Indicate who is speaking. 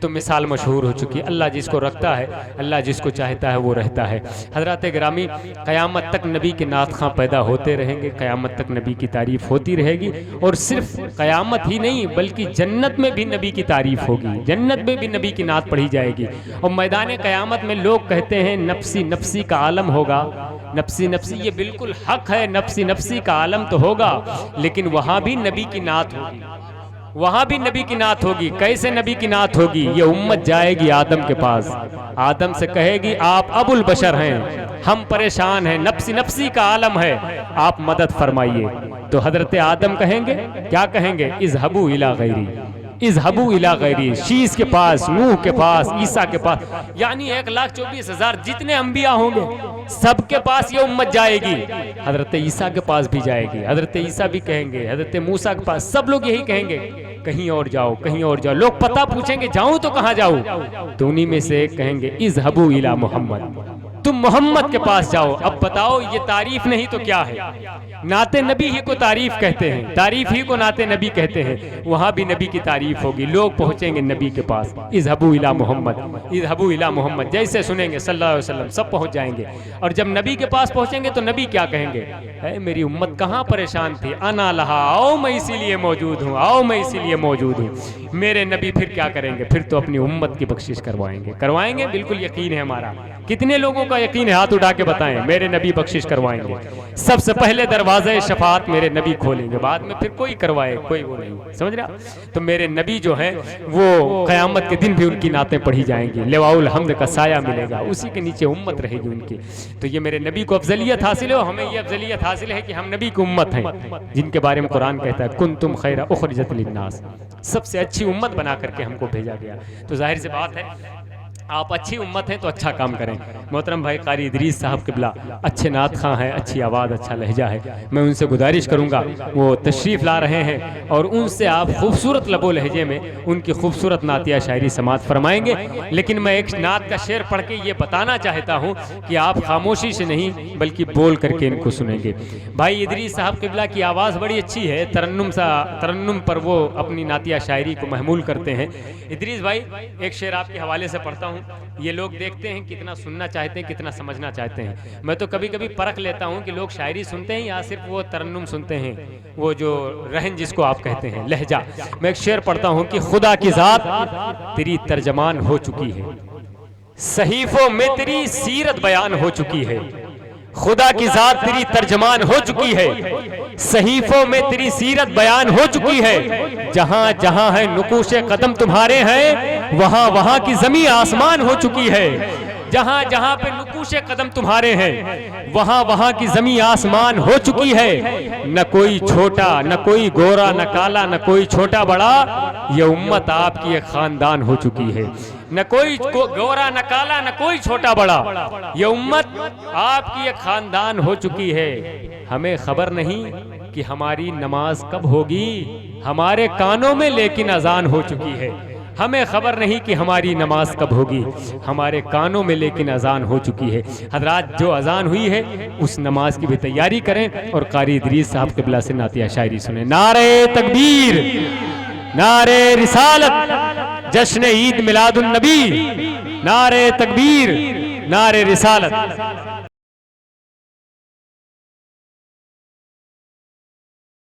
Speaker 1: तो मिसाल मशहूर हो चुकी है। अल्लाह जिसको रखता है, अल्लाह जिसको चाहता है वो रहता है। हज़रात गिरामी, क़यामत तक नबी के नात खां पैदा होते रहेंगे, क़यामत तक नबी की तारीफ़ होती रहेगी। और सिर्फ क़यामत ही नहीं बल्कि जन्नत में भी नबी की तारीफ़ होगी, जन्नत में भी नबी की नात पढ़ी जाएगी। और मैदान क़यामत में लोग कहते हैं नफ्सी नफ्सी का आलम होगा, नफ्सी नफ्सी, ये बिल्कुल हक है, नफ्सी नफ्सी का आलम तो होगा, लेकिन वहाँ भी नबी की नात होगी, वहां भी नबी की नात होगी। कैसे नबी की नात होगी? ये उम्मत जाएगी आदम के पास, आदम से कहेगी आप अबुल बशर हैं, हम परेशान हैं, नफ्सी नफ्सी का आलम है, आप मदद फरमाइए। तो हजरत आदम कहेंगे, क्या कहेंगे? इज़हबू इला गैरी, इज़हबू इला गैरी, शीस के पास, नूह के पास, ईसा के पास, यानी 1,24,000 जितने अंबिया होंगे सबके पास ये उम्मत जाएगी। हजरत ईसा के पास भी जाएगी, हजरत ईसा भी कहेंगे, हजरत मूसा के पास, सब लोग यही कहेंगे कहीं और जाओ, कहीं और जाओ। लोग पता पूछेंगे जाऊं तो कहाँ जाऊं? तो उन्हीं में से कहेंगे इज़हबू इला मोहम्मद, तुम मोहम्मद के पास जाओ। अब बताओ ये तारीफ नहीं तो क्या है? नाते नबी ही को तारीफ कहते हैं, तारीफ ही को नाते नबी कहते हैं। वहां भी नबी की तारीफ होगी, लोग पहुंचेंगे नबी के पास, इज़हबू इला मोहम्मद, इज़हबू इला मोहम्मद, जैसे सुनेंगे सल्लल्लाहु अलैहि वसल्लम सब पहुंच जाएंगे। और जब नबी के पास पहुंचेंगे तो नबी क्या कहेंगे? है मेरी उम्मत कहाँ परेशान थी, अना लहा, आओ मैं इसीलिए मौजूद हूँ, आओ मैं इसीलिए मौजूद हूँ। मेरे नबी फिर क्या करेंगे? फिर तो अपनी उम्मत की बख्शिश करवाएंगे, करवाएंगे, बिल्कुल यकीन है हमारा। कितने लोगों का यकीन है? हाथ उठा के बताएं, मेरे नबी बख्शिश करवाएंगे। सबसे पहले दरवाज़े शफाअत मेरे नबी खोलेंगे, बाद में फिर कोई करवाए, कोई वो नहीं, समझ रहा? तो मेरे नबी जो हैं वो क़यामत के दिन भी उनकी नातें पढ़ी जाएंगी, लिवाउल हम्द का साया मिलेगा, उसी के नीचे उम्मत रहेगी उनकी। तो ये मेरे नबी को अफजलियत हासिल हो, हमें ये अफजलियत हासिल है कि हम नबी की उम्मत हैं, जिनके बारे में कुरान कहता है कुंतुम खैरा उखरिजत लिन्नास, सबसे अच्छी उम्मत बना करके हमको भेजा गया। तो जाहिर सी बात है आप अच्छी उम्मत हैं तो अच्छा काम करें। मोहतरम भाई कारी इदरीस साहब किबला अच्छे नात खां हैं, अच्छी आवाज़, अच्छा लहजा है। मैं उनसे गुजारिश करूंगा, वो तशरीफ़ ला रहे हैं और उनसे आप खूबसूरत लबो लहजे में उनकी खूबसूरत नातिया शायरी समात फरमाएंगे। लेकिन मैं एक नात का शेर पढ़ के ये बताना चाहता हूँ कि आप खामोशी से नहीं बल्कि बोल करके इनको सुनेंगे। भाई इदरीस साहब किबला की आवाज़ बड़ी अच्छी है, तरन्नुम पर वो अपनी नातिया शायरी को महमूल करते हैं। इदरीस भाई एक शेर आपके हवाले से पढ़ता हूँ। ये लोग देखते हैं कितना सुनना चाहते हैं, कितना समझना चाहते हैं। मैं तो कभी कभी परख लेता हूँ कि लोग शायरी सुनते हैं या सिर्फ वो तरन्नुम सुनते हैं, वो जो रहन जिसको आप कहते हैं, लहजा। मैं एक शेर पढ़ता हूँ कि खुदा की जात तेरी तर्जमान हो चुकी है, सहीफों में तेरी सीरत बयान हो चुकी है। खुदा की जात तेरी तर्जमान हो चुकी है, सहीफों में तेरी सीरत बयान हो चुकी है। जहां जहां है नुकूशे कदम तुम्हारे हैं, वहां वहां की जमी आसमान हो चुकी है। जहां जहां पे नुकूशे कदम तुम्हारे हैं, वहां वहां की जमी आसमान हो चुकी है। न कोई छोटा, न कोई गोरा, न काला, न कोई छोटा बड़ा, ये उम्मत आपकी एक खानदान हो चुकी है। न कोई गोरा, न काला, न कोई छोटा बड़ा, ये उम्मत आपकी एक खानदान हो चुकी है। हमें खबर नहीं कि हमारी नमाज कब होगी, हमारे कानों में लेकिन अजान हो चुकी है। हमें खबर नहीं कि हमारी नमाज कब होगी, हमारे कानों में लेकिन अजान हो चुकी है। हजरात जो अजान हुई है उस नमाज की भी तैयारी करें और कारी इदरीस साहब किबला से नातिया शायरी सुने। नारे तकबीर, नारे रिसालत, जश्न ईद मिलादुन नबी, नारे तकबीर, नारे रिसालत।